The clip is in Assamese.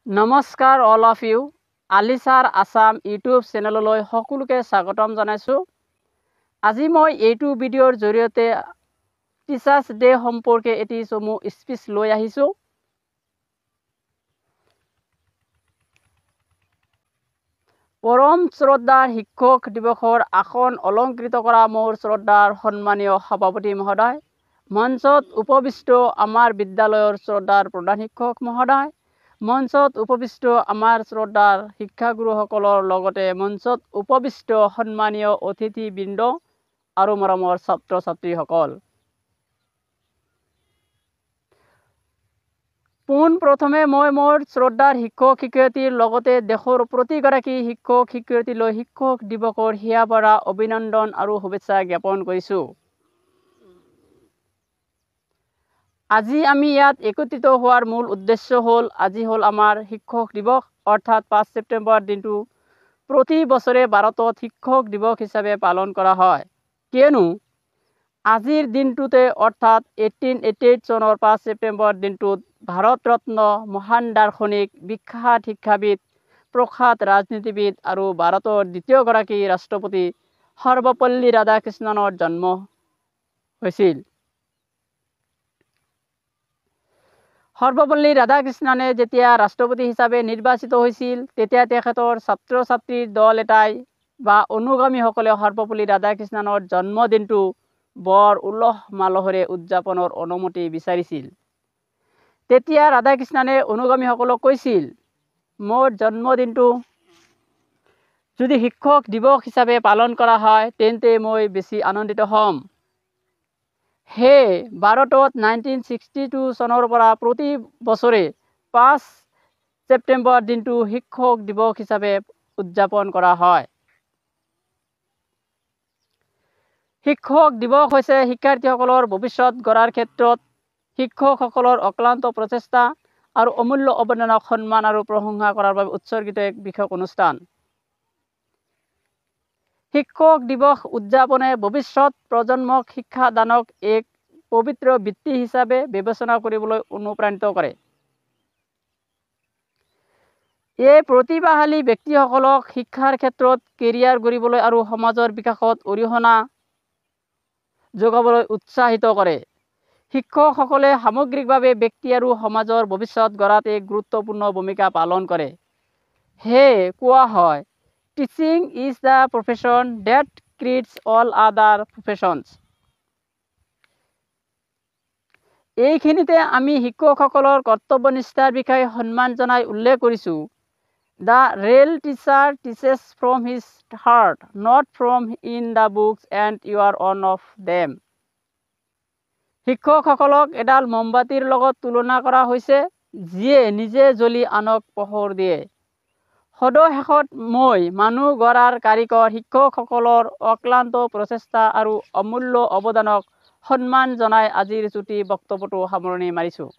নমস্কাৰ অল অফ ইউ আলিচাৰ আসাম ইউটিউব চেনেললৈ সকলোকে স্বাগতম জনাইছোঁ। আজি মই এইটো ভিডিঅ'ৰ জৰিয়তে টিচাৰ্ছ ডে সম্পৰ্কে এটি চমু স্পিচ লৈ আহিছোঁ। পৰম শ্ৰদ্ধাৰ শিক্ষক দিৱসৰ আসন অলংকৃত কৰা মোৰ শ্ৰদ্ধাৰ সন্মানীয় সভাপতি মহোদয়, মঞ্চত উপবিষ্ট আমাৰ বিদ্যালয়ৰ শ্ৰদ্ধাৰ প্ৰধান শিক্ষক মহোদয়, মঞ্চত উপবিষ্ট আমাৰ শ্ৰদ্ধাৰ শিক্ষাগুৰুসকলৰ লগতে মঞ্চত উপবিষ্ট সন্মানীয় অতিথিবৃন্দ আৰু মৰমৰ ছাত্ৰ ছাত্ৰীসকল, পোনপ্ৰথমে মই মোৰ শ্ৰদ্ধাৰ শিক্ষক শিক্ষয়িত্ৰীৰ লগতে দেশৰ প্ৰতিগৰাকী শিক্ষক শিক্ষয়িত্ৰীলৈ শিক্ষক দিৱসৰ হিয়াভৰা অভিনন্দন আৰু শুভেচ্ছা জ্ঞাপন কৰিছোঁ। আজি আমি ইয়াত একত্ৰিত হোৱাৰ মূল উদ্দেশ্য হ'ল, আজি হ'ল আমাৰ শিক্ষক দিৱস, অৰ্থাৎ 5 ছেপ্টেম্বৰ দিনটো প্ৰতি বছৰে ভাৰতত শিক্ষক দিৱস হিচাপে পালন কৰা হয়। কিয়নো আজিৰ দিনটোতে অৰ্থাৎ 1888 চনৰ 5 ছেপ্টেম্বৰ দিনটোত ভাৰত ৰত্ন মহান দাৰ্শনিক, বিখ্যাত শিক্ষাবিদ, প্ৰখ্যাত ৰাজনীতিবিদ আৰু ভাৰতৰ দ্বিতীয়গৰাকী ৰাষ্ট্ৰপতি সৰ্বপল্লী ৰাধাকৃষ্ণনৰ জন্ম হৈছিল। সৰ্বপল্লী ৰাধাকৃষ্ণনে যেতিয়া ৰাষ্ট্ৰপতি হিচাপে নিৰ্বাচিত হৈছিল, তেতিয়া তেখেতৰ ছাত্ৰ ছাত্ৰীৰ দল এটাই বা অনুগামীসকলে সৰ্বপল্লী ৰাধাকৃষ্ণনৰ জন্মদিনটো বৰ উলহ মালহেৰে উদযাপনৰ অনুমতি বিচাৰিছিল। তেতিয়া ৰাধাকৃষ্ণনে অনুগামীসকলক কৈছিল, মোৰ জন্মদিনটো যদি শিক্ষক দিৱস হিচাপে পালন কৰা হয়, তেন্তে মই বেছি আনন্দিত হ'ম। সেয়ে ভাৰতত 1962 চনৰ পৰা প্ৰতি বছৰে 5 ছেপ্টেম্বৰ দিনটো শিক্ষক দিৱস হিচাপে উদযাপন কৰা হয়। শিক্ষক দিৱস হৈছে শিক্ষাৰ্থীসকলৰ ভৱিষ্যত গঢ়াৰ ক্ষেত্ৰত শিক্ষকসকলৰ অক্লান্ত প্ৰচেষ্টা আৰু অমূল্য অৱদানক সন্মান আৰু প্ৰশংসা কৰাৰ বাবে উৎসৰ্গিত এক বিশেষ অনুষ্ঠান। শিক্ষক দিৱস উদযাপনে ভৱিষ্যত প্ৰজন্মক শিক্ষাদানক এক পবিত্ৰ বৃত্তি হিচাপে বিবেচনা কৰিবলৈ অনুপ্ৰাণিত কৰে। এই প্ৰতিভাশালী ব্যক্তিসকলক শিক্ষাৰ ক্ষেত্ৰত কেৰিয়াৰ গঢ়িবলৈ আৰু সমাজৰ বিকাশত অৰিহণা যোগাবলৈ উৎসাহিত কৰে। শিক্ষকসকলে সামগ্ৰিকভাৱে ব্যক্তি আৰু সমাজৰ ভৱিষ্যত গঢ়াত এক গুৰুত্বপূৰ্ণ ভূমিকা পালন কৰে। সেয়ে কোৱা হয়, teaching is the profession that creates all other professions. এইখিনিতে আমি শিক্ষকসকলৰ কৰ্তব্যনিষ্ঠাৰ বিষয়ে সন্মান জনাই উল্লেখ কৰিছোঁ। The real teacher teaches from his heart, not from in the books and you are one of them. শিক্ষকসকলক এডাল মমবাতিৰ লগত তুলনা কৰা হৈছে, যিয়ে নিজে জ্বলি আনক পোহৰ দিয়ে। সদশেষত মই মানুহ গঢ়াৰ কাৰিকৰ শিক্ষকসকলৰ অক্লান্ত প্ৰচেষ্টা আৰু অমূল্য অৱদানক সন্মান জনাই আজিৰ চুটি বক্তব্যটো সামৰণি মাৰিছোঁ।